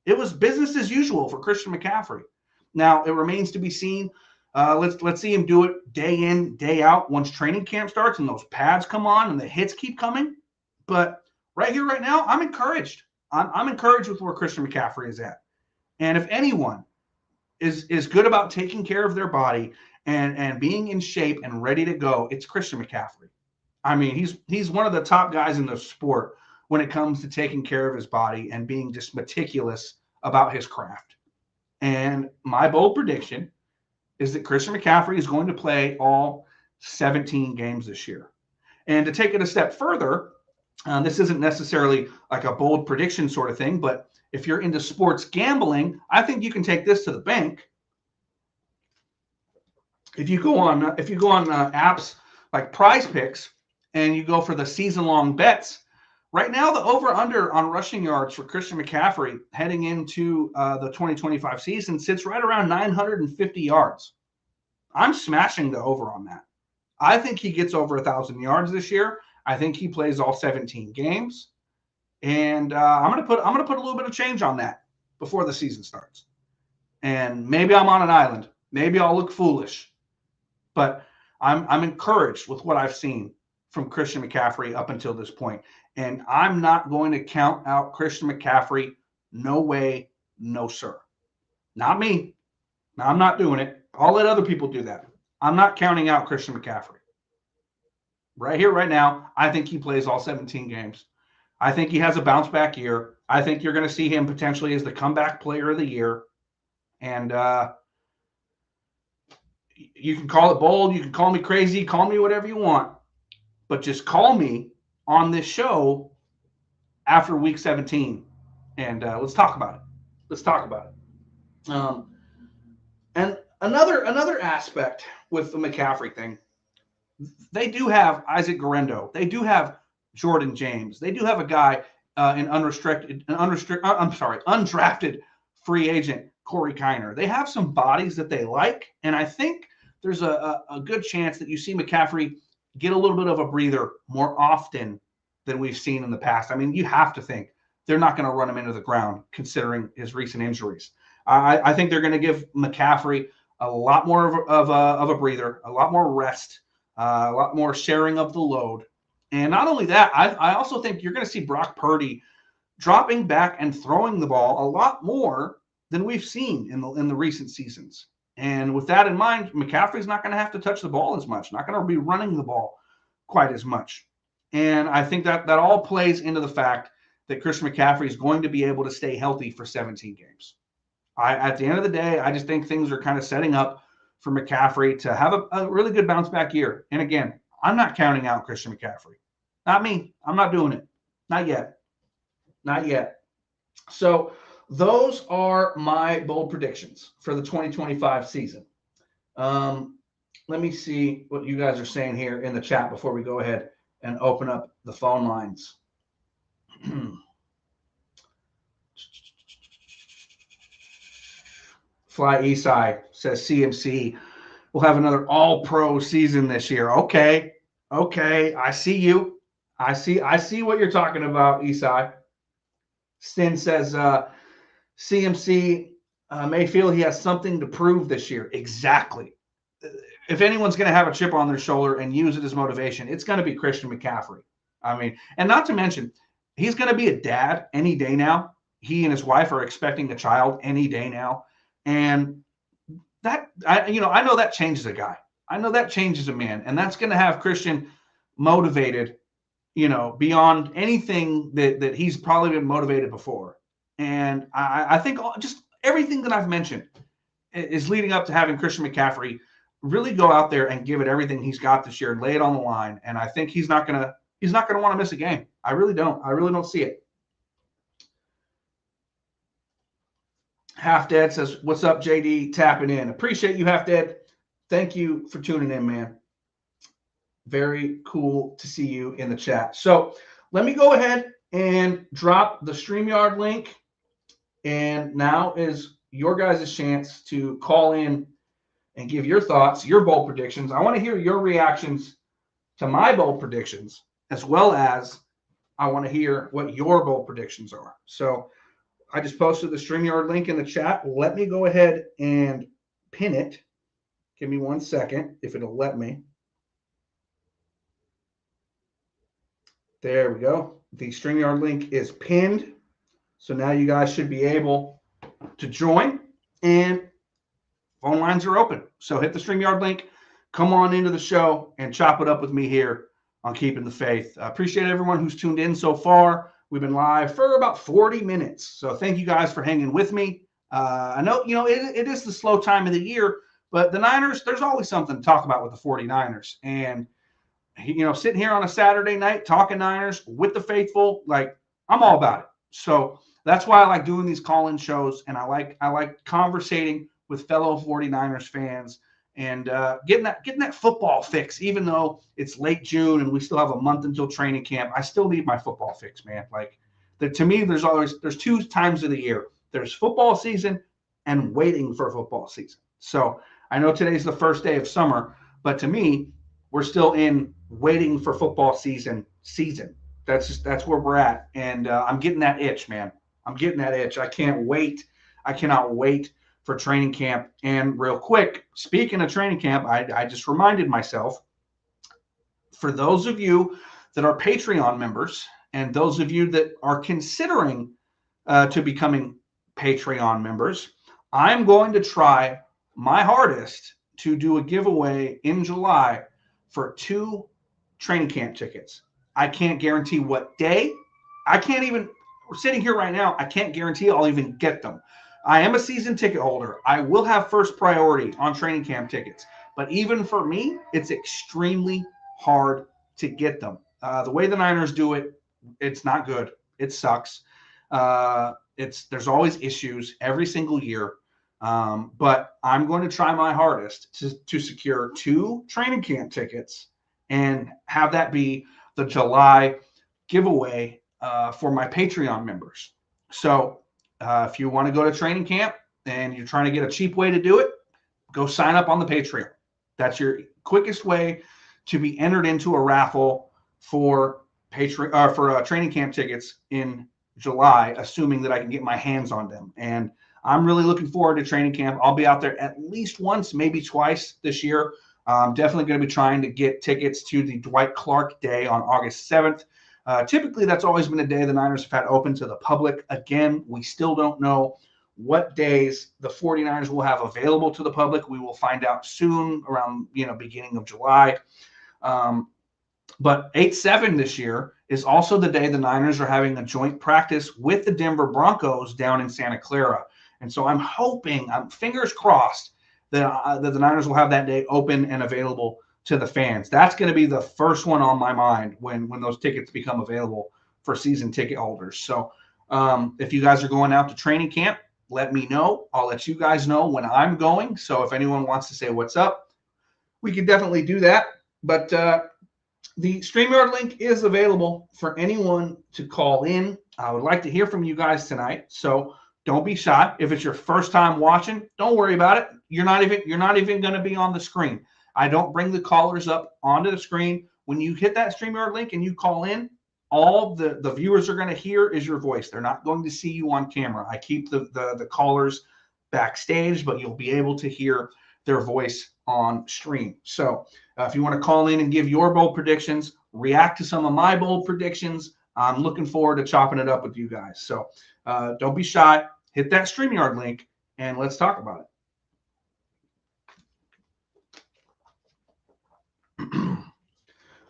It was business as usual for Christian McCaffrey. Now, it remains to be seen. Let's see him do it day in, day out once training camp starts and those pads come on and the hits keep coming. But right here, right now, I'm encouraged. I'm encouraged with where Christian McCaffrey is at. And if anyone is good about taking care of their body and being in shape and ready to go, it's Christian McCaffrey. I mean, he's one of the top guys in the sport when it comes to taking care of his body and being just meticulous about his craft. And my bold prediction is that Christian McCaffrey is going to play all 17 games this year. And to take it a step further, this isn't necessarily like a bold prediction sort of thing, but if you're into sports gambling, I think you can take this to the bank. If you go on apps like Prize Picks and you go for the season-long bets, right now the over-under on rushing yards for Christian McCaffrey heading into the 2025 season sits right around 950 yards. I'm smashing the over on that. I think he gets over 1,000 yards this year. I think he plays all 17 games, and I'm gonna put a little bit of change on that before the season starts. And maybe I'm on an island. Maybe I'll look foolish, but I'm encouraged with what I've seen from Christian McCaffrey up until this point. And I'm not going to count out Christian McCaffrey. No way, no sir. Not me. No, I'm not doing it. I'll let other people do that. I'm not counting out Christian McCaffrey. Right here, right now, I think he plays all 17 games. I think he has a bounce back year. I think you're going to see him potentially as the comeback player of the year. And you can call it bold. You can call me crazy. Call me whatever you want. But just call me on this show after week 17. And let's talk about it. Let's talk about it. And another aspect with the McCaffrey thing, they do have Isaac Guerendo. They do have Jordan James. They do have a guy undrafted free agent, Corey Kiner. They have some bodies that they like, and I think there's a good chance that you see McCaffrey get a little bit of a breather more often than we've seen in the past. I mean, you have to think they're not going to run him into the ground considering his recent injuries. I think they're going to give McCaffrey a lot more of a breather, a lot more rest, a lot more sharing of the load. And not only that, I also think you're going to see Brock Purdy dropping back and throwing the ball a lot more than we've seen in the recent seasons. And with that in mind, McCaffrey's not going to have to touch the ball as much, not going to be running the ball quite as much. And I think that all plays into the fact that Christian McCaffrey is going to be able to stay healthy for 17 games. At the end of the day, I just think things are kind of setting up for McCaffrey to have a really good bounce back year. And again, I'm not counting out Christian McCaffrey. Not me. I'm not doing it. Not yet. Not yet. So those are my bold predictions for the 2025 season. Let me see what you guys are saying here in the chat before we go ahead and open up the phone lines. Fly Esai says CMC will have another all-pro season this year. Okay. I see you. I see what you're talking about, Esai. Stin says CMC may feel he has something to prove this year. Exactly. If anyone's going to have a chip on their shoulder and use it as motivation, it's going to be Christian McCaffrey. I mean, and not to mention, he's going to be a dad any day now. He and his wife are expecting a child any day now. And that, I know that changes a guy. I know that changes a man. And that's going to have Christian motivated, beyond anything that he's probably been motivated before. And I think just everything that I've mentioned is leading up to having Christian McCaffrey really go out there and give it everything he's got this year and lay it on the line. And I think he's not gonna want to miss a game. I really don't see it. Half Dead says, "What's up, JD? Tapping in. Appreciate you, Half Dead. Thank you for tuning in, man. Very cool to see you in the chat." So let me go ahead and drop the StreamYard link. And now is your guys' chance to call in and give your thoughts, your bold predictions. I want to hear your reactions to my bold predictions, as well as I want to hear what your bold predictions are. So I just posted the StreamYard link in the chat. Let me go ahead and pin it. Give me 1 second, if it'll let me. There we go. The StreamYard link is pinned. So now you guys should be able to join, and phone lines are open. So hit the StreamYard link, come on into the show, and chop it up with me here on Keeping the Faith. I appreciate everyone who's tuned in so far. We've been live for about 40 minutes. So thank you guys for hanging with me. I know, it is the slow time of the year, but the Niners, there's always something to talk about with the 49ers. And, sitting here on a Saturday night talking Niners with the faithful, I'm all about it. So that's why I like doing these call-in shows, and I like conversating with fellow 49ers fans and getting that football fix. Even though it's late June and we still have a month until training camp, I still need my football fix, man. To me, there's 2 times of the year. There's football season and waiting for football season. So I know today's the first day of summer, but to me, we're still in waiting for football season. That's where we're at. And I'm getting that itch, man. I'm getting that itch. I can't wait. I cannot wait for training camp. And real quick, speaking of training camp, I just reminded myself, for those of you that are Patreon members and those of you that are considering to becoming Patreon members, I'm going to try my hardest to do a giveaway in July for 2 training camp tickets. I can't guarantee what day. We're sitting here right now, I can't guarantee I'll even get them. I am a season ticket holder. I will have first priority on training camp tickets. But even for me, it's extremely hard to get them. The way the Niners do it, it's not good. It sucks. There's always issues every single year. But I'm going to try my hardest to secure 2 training camp tickets and have that be the July giveaway for my Patreon members. So if you want to go to training camp, and you're trying to get a cheap way to do it, go sign up on the Patreon. That's your quickest way to be entered into a raffle for training camp tickets in July, assuming that I can get my hands on them. And I'm really looking forward to training camp. I'll be out there at least once, maybe twice this year. I'm definitely going to be trying to get tickets to the Dwight Clark Day on August 7th. Typically, that's always been a day the Niners have had open to the public. Again, we still don't know what days the 49ers will have available to the public. We will find out soon, around beginning of July. But 8/7 this year is also the day the Niners are having a joint practice with the Denver Broncos down in Santa Clara. And so I'm hoping, fingers crossed, that the Niners will have that day open and available to the fans. That's going to be the first one on my mind when those tickets become available for season ticket holders. So if you guys are going out to training camp, let me know. I'll let you guys know when I'm going. So if anyone wants to say what's up, we can definitely do that. But the StreamYard link is available for anyone to call in. I would like to hear from you guys tonight. So don't be shy. If it's your first time watching, don't worry about it. You're not even going to be on the screen. I don't bring the callers up onto the screen. When you hit that StreamYard link and you call in, all the viewers are going to hear is your voice. They're not going to see you on camera. I keep the callers backstage, but you'll be able to hear their voice on stream. So if you want to call in and give your bold predictions, react to some of my bold predictions, I'm looking forward to chopping it up with you guys. So don't be shy. Hit that StreamYard link, and let's talk about it.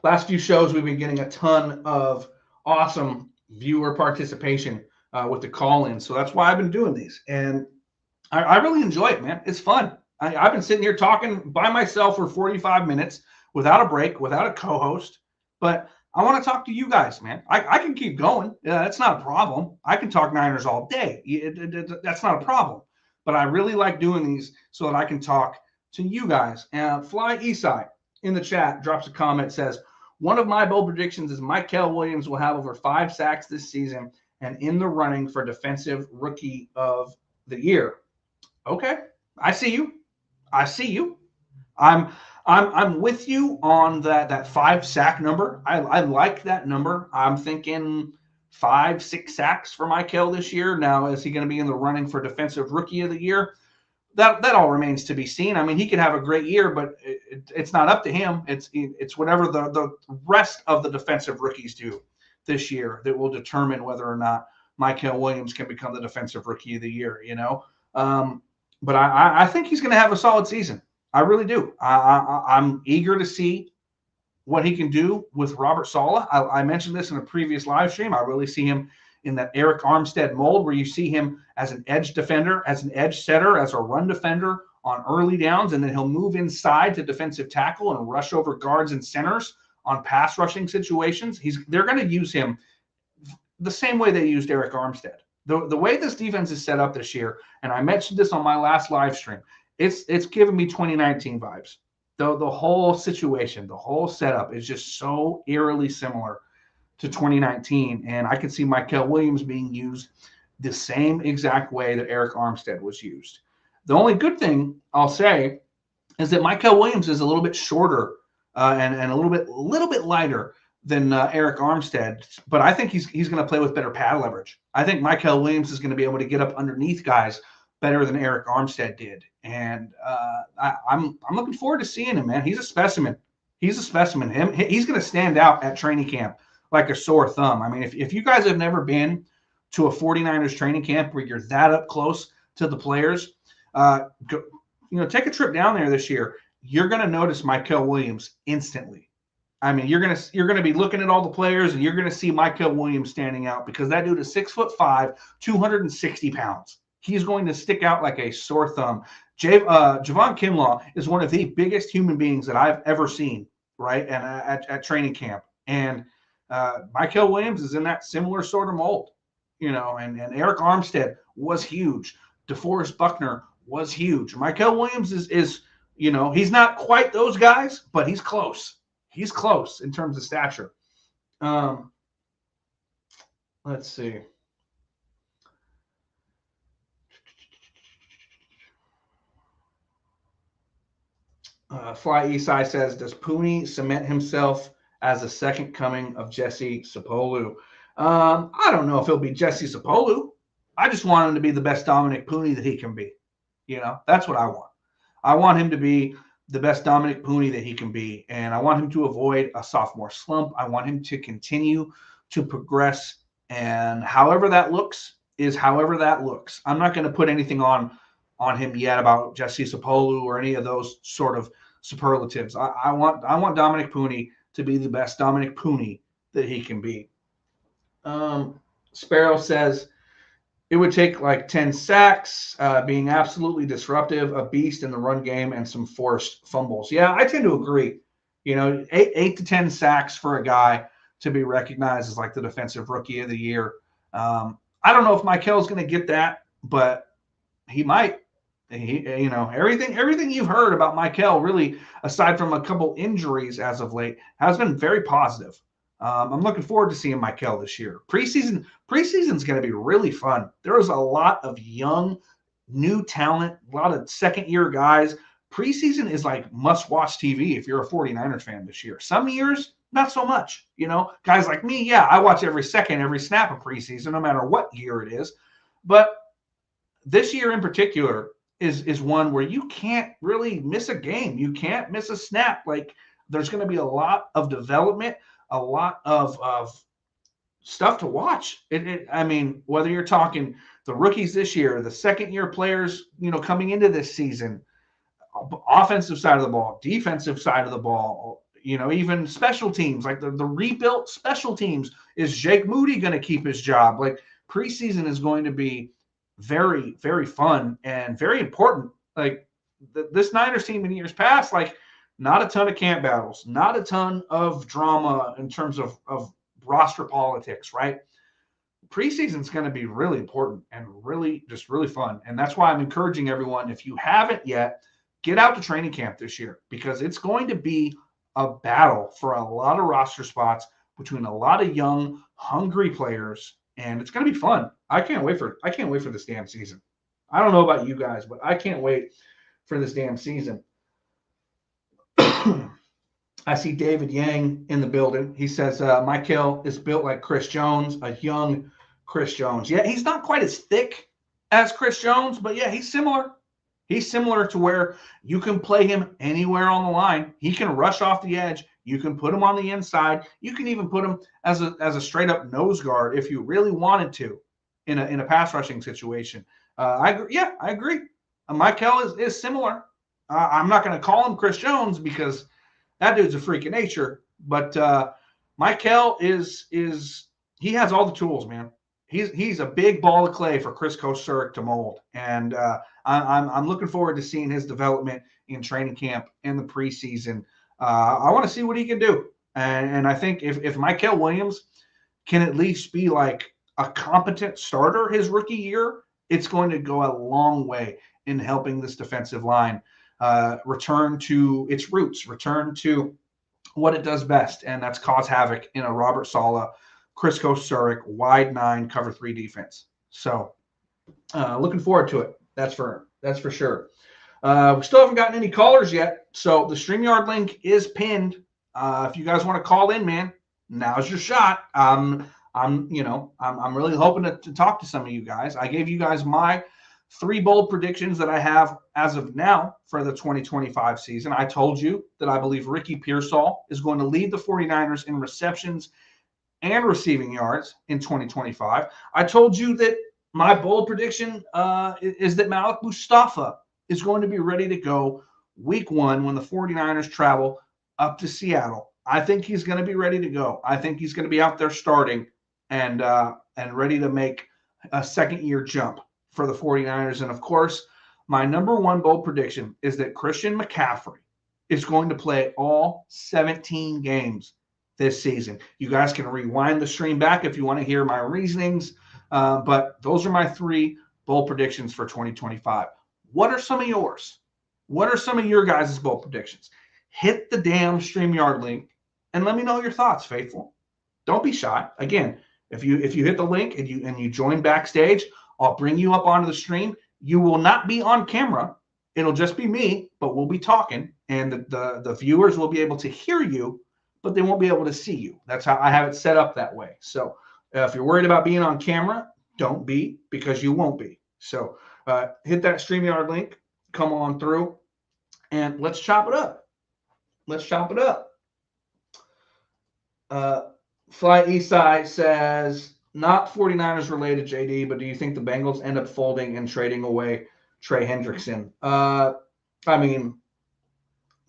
Last few shows, we've been getting a ton of awesome viewer participation with the call-in. So that's why I've been doing these. And I really enjoy it, man. It's fun. I've been sitting here talking by myself for 45 minutes without a break, without a co-host. But I want to talk to you guys, man. I can keep going. That's not a problem. I can talk Niners all day. That's not a problem. But I really like doing these so that I can talk to you guys. Fly Eastside in the chat drops a comment, says, one of my bold predictions is Mykel Williams will have over 5 sacks this season and in the running for Defensive Rookie of the Year. Okay, I see you. I'm with you on that 5 sack number. I like that number. I'm thinking 5-6 sacks for Mykel this year. Now, is he going to be in the running for Defensive Rookie of the Year? That all remains to be seen. I mean, he could have a great year, but it's not up to him. It's whatever the rest of the defensive rookies do this year that will determine whether or not Mykel Williams can become the Defensive Rookie of the Year. But I think he's going to have a solid season. I really do. I'm eager to see what he can do with Robert Saleh. I mentioned this in a previous live stream. I really see him in that Arik Armstead mold where you see him as an edge defender, as an edge setter, as a run defender on early downs, and then he'll move inside to defensive tackle and rush over guards and centers on pass rushing situations. They're going to use him the same way they used Arik Armstead. The way this defense is set up this year, and I mentioned this on my last live stream, it's giving me 2019 vibes. The whole situation, the whole setup is just so eerily similar to 2019, and I could see Mykel Williams being used the same exact way that Arik Armstead was used. The only good thing I'll say is that Mykel Williams is a little bit shorter and a little bit lighter than Arik Armstead, but I think he's going to play with better pad leverage. I think Mykel Williams is going to be able to get up underneath guys better than Arik Armstead did, and I'm looking forward to seeing him, man. He's a specimen. He's going to stand out at training camp like a sore thumb. I mean, if you guys have never been to a 49ers training camp where you're that up close to the players, take a trip down there this year. You're going to notice Mykel Williams instantly. I mean, you're gonna be looking at all the players, and you're gonna see Mykel Williams standing out because that dude is 6'5", 260 pounds. He's going to stick out like a sore thumb. Javon Kinlaw is one of the biggest human beings that I've ever seen, right? And at training camp, and Mykel Williams is in that similar sort of mold, and Arik Armstead was huge. DeForest Buckner was huge. Mykel Williams is he's not quite those guys, but he's close. He's close in terms of stature. Let's see. Fly Esai says, does Pooney cement himself as a second coming of Jesse Sapolu? I don't know if he'll be Jesse Sapolu. I just want him to be the best Dominic Pooney that he can be. That's what I want. I want him to be the best Dominic Pooney that he can be, and I want him to avoid a sophomore slump. I want him to continue to progress, and however that looks is however that looks. I'm not going to put anything on him yet about Jesse Sapolu or any of those sort of superlatives. I want Dominic Pooney to be the best Dominic Pooney that he can be. Sparrow says, it would take like 10 sacks, being absolutely disruptive, a beast in the run game, and some forced fumbles. Yeah, I tend to agree. 8 to 10 sacks for a guy to be recognized as like the defensive rookie of the year. I don't know if Mikel's going to get that, but he might. Everything you've heard about Mikel, really, aside from a couple injuries as of late, has been very positive. I'm looking forward to seeing Mikel this year. Preseason's going to be really fun. There is a lot of young, new talent, a lot of second-year guys. Preseason is like must-watch TV if you're a 49ers fan this year. Some years, not so much. Guys like me, yeah, I watch every second, every snap of preseason, no matter what year it is. But this year in particular is one where you can't really miss a game. You can't miss a snap. Like, there's going to be a lot of development, a lot of stuff to watch. I mean, whether you're talking the rookies this year, the second-year players, coming into this season, offensive side of the ball, defensive side of the ball, even special teams, like the rebuilt special teams. Is Jake Moody going to keep his job? Like, preseason is going to be very, very fun and very important. Like, this Niners team in years past, like, not a ton of camp battles, not a ton of drama in terms of roster politics, right? Preseason is going to be really important and really fun. And that's why I'm encouraging everyone, if you haven't yet, get out to training camp this year, because it's going to be a battle for a lot of roster spots between a lot of young, hungry players, and it's going to be fun. I can't wait for this damn season. I don't know about you guys, but I can't wait for this damn season. I see David Yang in the building. He says, Mikel is built like Chris Jones, a young Chris Jones. Yeah, he's not quite as thick as Chris Jones, but yeah, he's similar. He's similar to where you can play him anywhere on the line. He can rush off the edge. You can put him on the inside. You can even put him as a straight up nose guard if you really wanted to in a pass rushing situation. I agree. Mikel is similar. I'm not going to call him Chris Jones because that dude's a freak of nature. But Mikel he has all the tools, man. He's a big ball of clay for Chris Kocurek to mold, and I'm looking forward to seeing his development in training camp and the preseason. I want to see what he can do, and I think if Mikel Williams can at least be like a competent starter his rookie year, it's going to go a long way in helping this defensive line return to its roots, return to what it does best, and that's cause havoc in a Robert Saleh, Chris Kocurek, wide 9 cover 3 defense. So looking forward to it. That's for sure. We still haven't gotten any callers yet, so the StreamYard link is pinned. If you guys want to call in, man, now's your shot. I'm really hoping to talk to some of you guys. I gave you guys my 3 bold predictions that I have as of now for the 2025 season. I told you that I believe Ricky Pearsall is going to lead the 49ers in receptions and receiving yards in 2025. I told you that my bold prediction is that Malik Mustafa is going to be ready to go week 1 when the 49ers travel up to Seattle. I think he's going to be ready to go. I think he's going to be out there starting and ready to make a second-year jump for the 49ers. And, of course, my number 1 bold prediction is that Christian McCaffrey is going to play all 17 games this season. You guys can rewind the stream back if you want to hear my reasonings, but those are my 3 bold predictions for 2025. What are some of yours? What are some of your guys' bold predictions? Hit the damn StreamYard link and let me know your thoughts, faithful. Don't be shy. Again, if you hit the link and you join backstage, I'll bring you up onto the stream. You will not be on camera. It'll just be me, but we'll be talking, and the viewers will be able to hear you, but they won't be able to see you. That's how I have it set up that way. So if you're worried about being on camera, don't be, because you won't be. So hit that StreamYard link, come on through, and let's chop it up. Let's chop it up. Fly Eastside says, not 49ers related, JD, but do you think the Bengals end up folding and trading away Trey Hendrickson? I mean,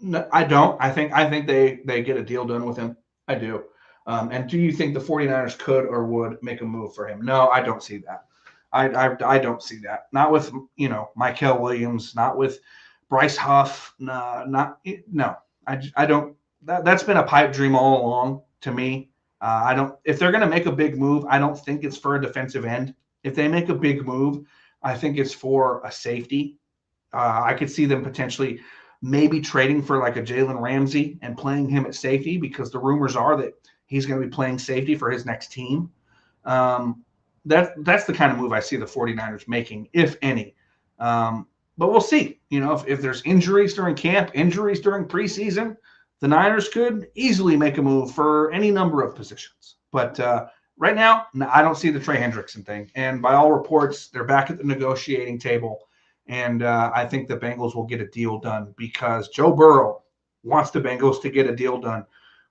no, I don't. I think they get a deal done with him. I do. And do you think the 49ers could or would make a move for him? No, I don't see that. I don't see that. Not with, Mykel Williams, not with Bryce Huff. No. I don't. That's been a pipe dream all along to me. I don't. If they're going to make a big move, I don't think it's for a defensive end. If they make a big move, I think it's for a safety. I could see them potentially maybe trading for like a Jalen Ramsey and playing him at safety, because the rumors are that he's going to be playing safety for his next team. That's the kind of move I see the 49ers making, if any. But we'll see. If there's injuries during camp, injuries during preseason, the Niners could easily make a move for any number of positions. But right now, I don't see the Trey Hendrickson thing. And by all reports, they're back at the negotiating table. And I think the Bengals will get a deal done, because Joe Burrow wants the Bengals to get a deal done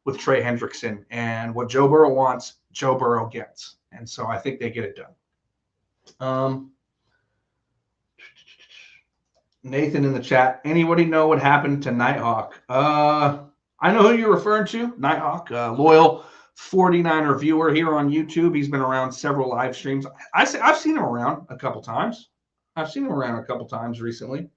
with Trey Hendrickson. And what Joe Burrow wants, Joe Burrow gets. And so I think they get it done. Nathan in the chat, anybody know what happened to Nighthawk? I know who you're referring to, Nighthawk, loyal 49er viewer here on YouTube. He's been around several live streams. I've seen him around a couple times. Recently.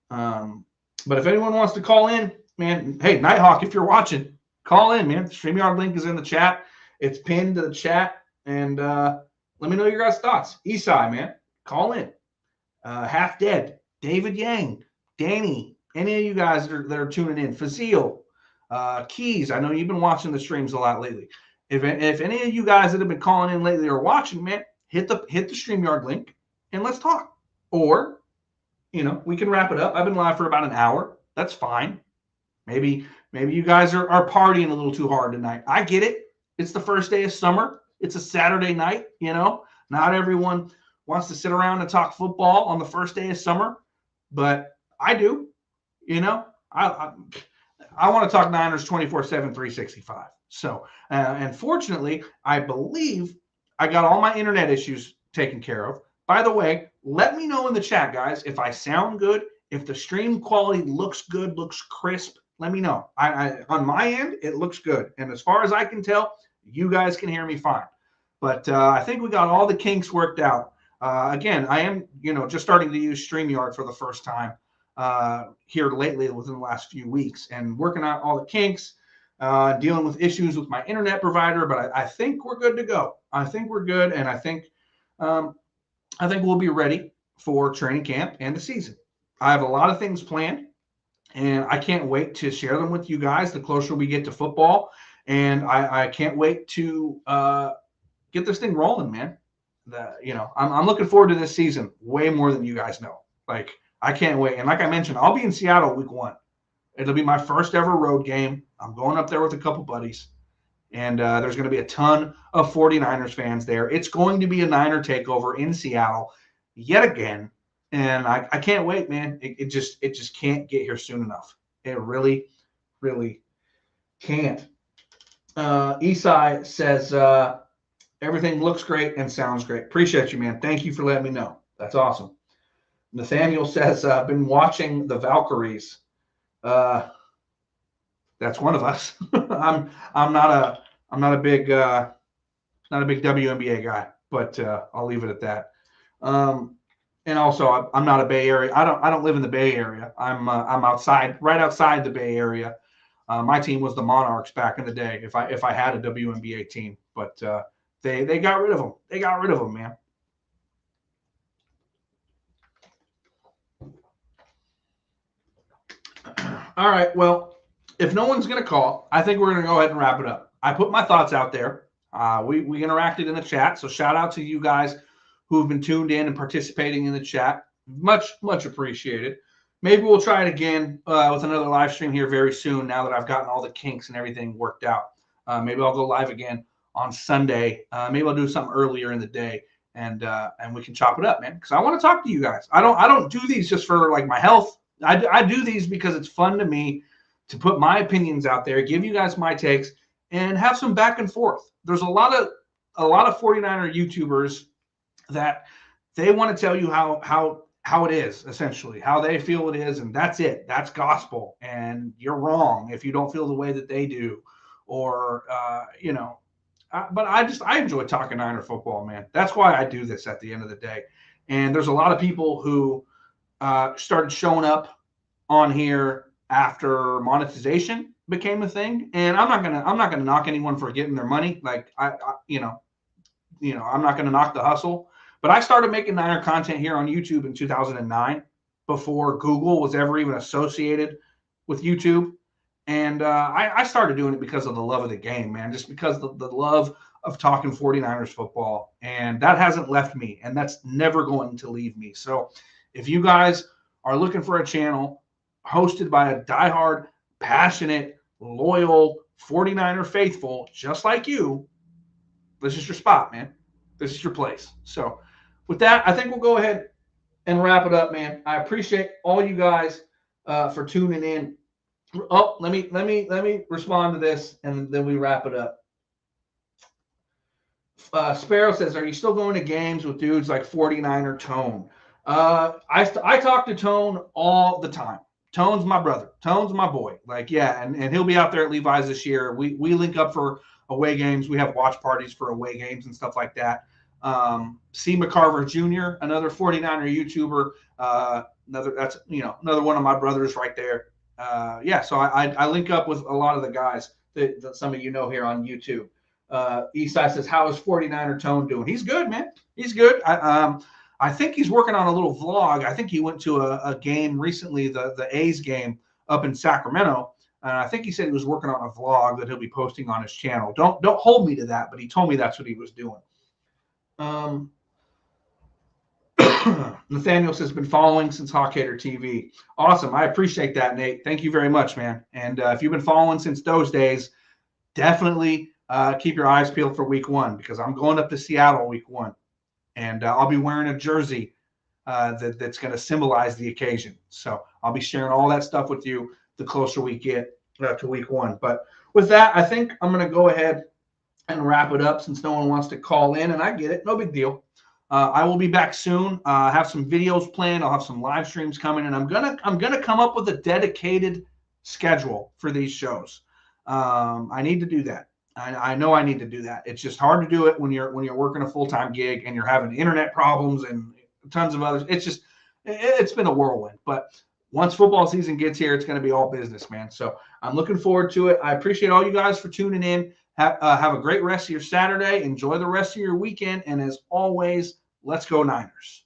But if anyone wants to call in, man, hey, Nighthawk, if you're watching, call in, man. The StreamYard link is in the chat. It's pinned to the chat. And let me know your guys' thoughts. Esai, man, call in. Half Dead, David Yang, Danny, any of you guys that are tuning in, Fazil, Keys, I know you've been watching the streams a lot lately. If any of you guys that have been calling in lately are watching, man, hit the StreamYard link and let's talk. Or, we can wrap it up. I've been live for about an hour. That's fine. Maybe you guys are partying a little too hard tonight. I get it. It's the first day of summer. It's a Saturday night, Not everyone wants to sit around and talk football on the first day of summer, but I do. I want to talk Niners 24/7, 365. So, and fortunately, I believe I got all my internet issues taken care of. By the way, let me know in the chat, guys, if I sound good, if the stream quality looks good, looks crisp. Let me know. I on my end, it looks good. And as far as I can tell, you guys can hear me fine. But I think we got all the kinks worked out. Again, I am, just starting to use StreamYard for the first time here lately within the last few weeks, and working out all the kinks, dealing with issues with my internet provider. But I think we're good to go. I think we're good, and I think we'll be ready for training camp and the season. I have a lot of things planned, and I can't wait to share them with you guys the closer we get to football. And I can't wait to get this thing rolling, man. I'm looking forward to this season way more than you guys know. Like, I can't wait. And like I mentioned, I'll be in Seattle week 1. It'll be my first ever road game. I'm going up there with a couple buddies. And there's going to be a ton of 49ers fans there. It's going to be a Niner takeover in Seattle yet again. And I can't wait, man. It just can't get here soon enough. It really, really can't. Esai says, everything looks great and sounds great. Appreciate you, man. Thank you for letting me know. That's awesome. Nathaniel says, I've been watching the Valkyries. That's one of us. I'm not a big WNBA guy, but I'll leave it at that. And also, I'm not a Bay Area. I don't live in the Bay Area. I'm right outside the Bay Area. My team was the Monarchs back in the day. If I had a WNBA team, but they got rid of them. They got rid of them, man. All right. Well, if no one's going to call, I think we're going to go ahead and wrap it up. I put my thoughts out there. We interacted in the chat. So shout out to you guys who have been tuned in and participating in the chat. Much, much appreciated. maybe we'll try it again with another live stream here very soon. Now that I've gotten all the kinks and everything worked out, maybe I'll go live again on Sunday. Maybe I'll do something earlier in the day, and we can chop it up, man. Because I want to talk to you guys. I don't do these just for like my health. I do these because it's fun to me to put my opinions out there, give you guys my takes, and have some back and forth. There's a lot of 49er YouTubers that they want to tell you how it is, essentially, how they feel it is, and that's it. That's gospel, and you're wrong if you don't feel the way that they do, or but I enjoy talking Niner football, man. That's why I do this at the end of the day. And there's a lot of people who started showing up on here after monetization became a thing, and I'm not gonna knock anyone for getting their money. Like I'm not gonna knock the hustle, but I started making Niner content here on YouTube in 2009, before Google was ever even associated with YouTube. And I started doing it because of the love of the game, man, just because the love of talking 49ers football. And that hasn't left me, and that's never going to leave me. So if you guys are looking for a channel hosted by a diehard, passionate, loyal 49er faithful, just like you, this is your spot, man. This is your place. So with that, I think we'll go ahead and wrap it up, man. I appreciate all you guys for tuning in. Oh, let me respond to this, and then we wrap it up. Sparrow says, "Are you still going to games with dudes like 49er Tone?" I talk to Tone all the time. Tone's my brother. Tone's my boy. Like, yeah, and he'll be out there at Levi's this year. We link up for away games. We have watch parties for away games and stuff like that. C. McCarver Jr., another 49er YouTuber, another one of my brothers right there. So I link up with a lot of the guys that some of you know here on YouTube. Eastside says, "How is 49er Tone doing?" He's good, man. He's good. I think he's working on a little vlog. I think he went to a game recently, the A's game up in Sacramento. I think he said he was working on a vlog that he'll be posting on his channel. Don't hold me to that, but he told me that's what he was doing. Nathaniel says, "Been following since Hawkhater TV." Awesome. I appreciate that, Nate. Thank you very much, man. And if you've been following since those days, definitely keep your eyes peeled for week 1, because I'm going up to Seattle week 1. And I'll be wearing a jersey that's going to symbolize the occasion. So I'll be sharing all that stuff with you the closer we get to week 1. But with that, I think I'm going to go ahead and wrap it up, since no one wants to call in, and I get it. No big deal. I will be back soon. I have some videos planned. I'll have some live streams coming, and I'm gonna come up with a dedicated schedule for these shows. I need to do that. I know I need to do that. It's just hard to do it when you're working a full-time gig and you're having internet problems and tons of others. It's been a whirlwind. But once football season gets here, it's going to be all business, man. So I'm looking forward to it. I appreciate all you guys for tuning in. Have a great rest of your Saturday. Enjoy the rest of your weekend. And as always, let's go Niners.